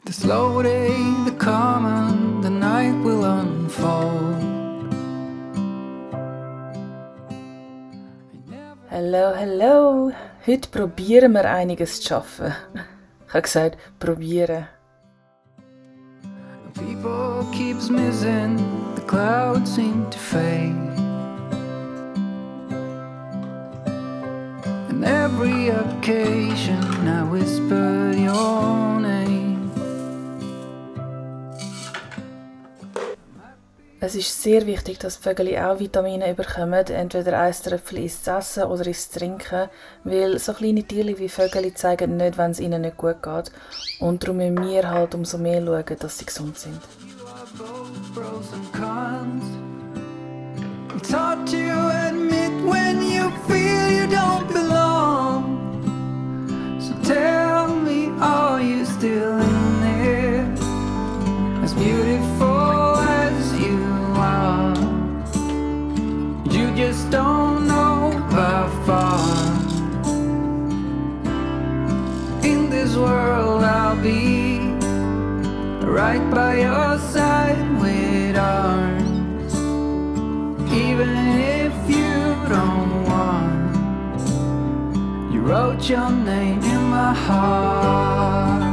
The slow day, the calm and the night will unfold. Hallo, hallo. Heute probieren wir einiges zu schaffen. Ich habe gesagt, probieren. People keeps missing, the clouds seem to fade. In every occasion I whisper your name. Es ist sehr wichtig, dass die Vögel auch Vitamine bekommen, entweder ein Tröpfchen ins Essen oder ins Trinken, weil so kleine Tiere wie Vögel zeigen nicht, wenn es ihnen nicht gut geht. Und darum müssen wir halt umso mehr schauen, dass sie gesund sind. It's hard to admit when you feel you don't belong. So tell me, are you still in there? As beautiful as you are, you just don't know how far. In this world I'll be right by your side with arms, even if you don't want. You wrote your name in my heart.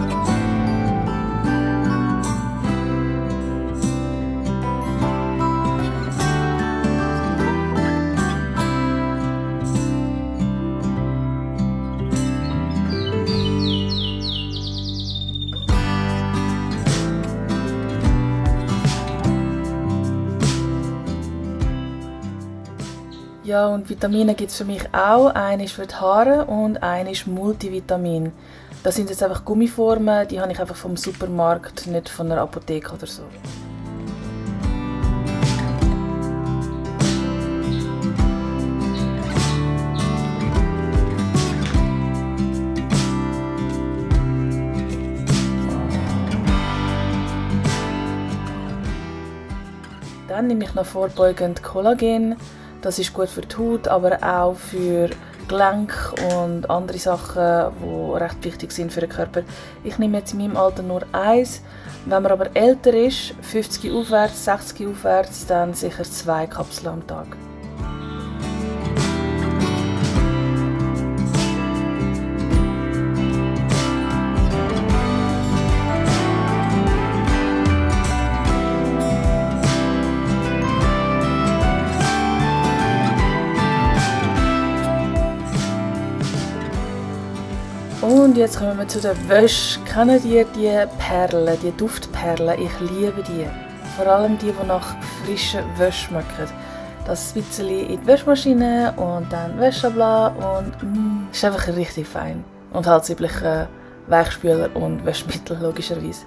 Ja, und Vitamine gibt es für mich auch. Eine ist für die Haare und eine ist Multivitamin. Das sind jetzt einfach Gummiformen, die habe ich einfach vom Supermarkt, nicht von einer Apotheke oder so. Dann nehme ich noch vorbeugend Kollagen. Das ist gut für die Haut, aber auch für Gelenke und andere Sachen, die recht wichtig sind für den Körper. Ich nehme jetzt in meinem Alter nur eins. Wenn man aber älter ist, 50 aufwärts, 60 aufwärts, dann sicher 2 Kapseln am Tag. Und jetzt kommen wir zu der Wäsche. Kennt ihr die Perlen, die Duftperlen? Ich liebe die. Vor allem die nach frischer Wäsche schmecken. Das ein bisschen in die Wäschmaschine und dann Wäschebla und ist einfach richtig fein. Und halt das übliche Weichspüler und Wäschmittel logischerweise.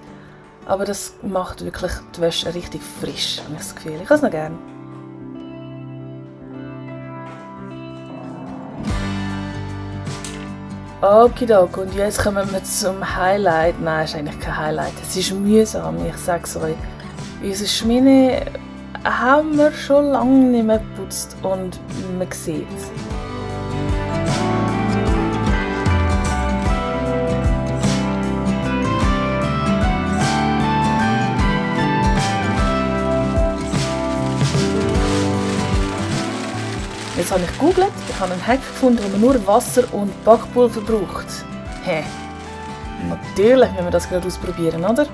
Aber das macht wirklich die Wäsche richtig frisch, habe ich das Gefühl. Ich habe es noch gerne. Okidok, und jetzt kommen wir zum Highlight. Nein, es ist eigentlich kein Highlight. Es ist mühsam, ich sage es euch. Unsere Schmine haben wir schon lange nicht mehr geputzt und man sieht es. Jetzt habe ich gegoogelt, ich habe einen Hack gefunden, wo man nur Wasser und Backpulver braucht. Hä? Natürlich müssen wir das gerade ausprobieren, oder?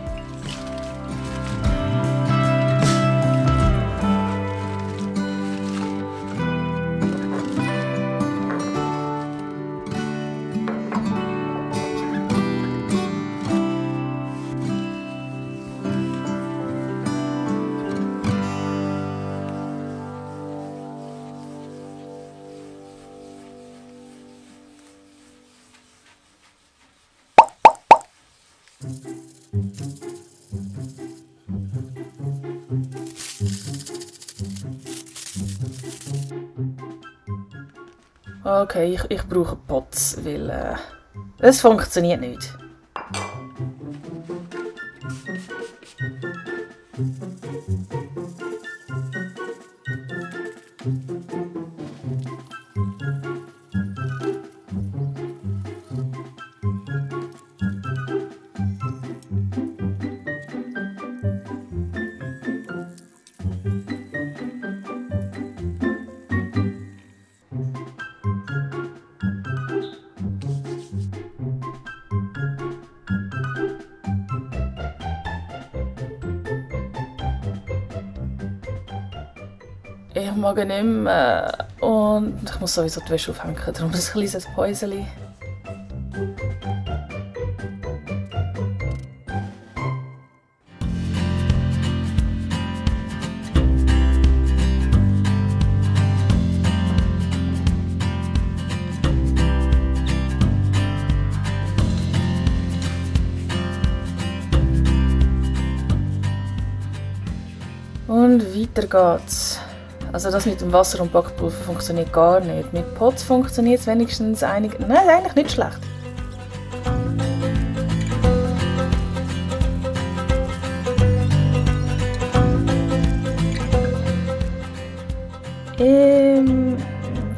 Okay, ich brauche Pots, weil es funktioniert nicht. morgen nicht mehr. Und ich muss sowieso die Wäsche aufhängen, darum ein kleines Päuschen. Und weiter geht's. Also das mit dem Wasser und Backpulver funktioniert gar nicht. Mit Pots funktioniert es wenigstens einig. Nein, eigentlich nicht schlecht.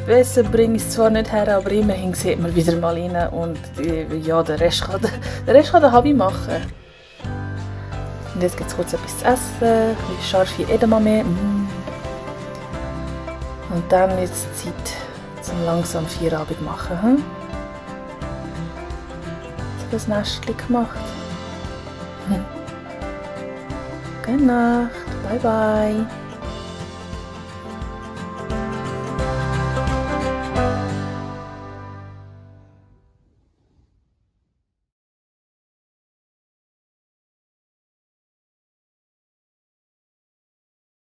Besser bringe ich es zwar nicht her, aber immerhin sieht man wieder mal rein und ja, den Rest kann der Hobby machen. Und jetzt gibt es kurz etwas zu essen, ein bisschen scharfe Edamame. Und dann ist es Zeit zum langsam Feierabend machen. Hm? Jetzt habe ich ein Nestchen gemacht. Gute Nacht, bye bye.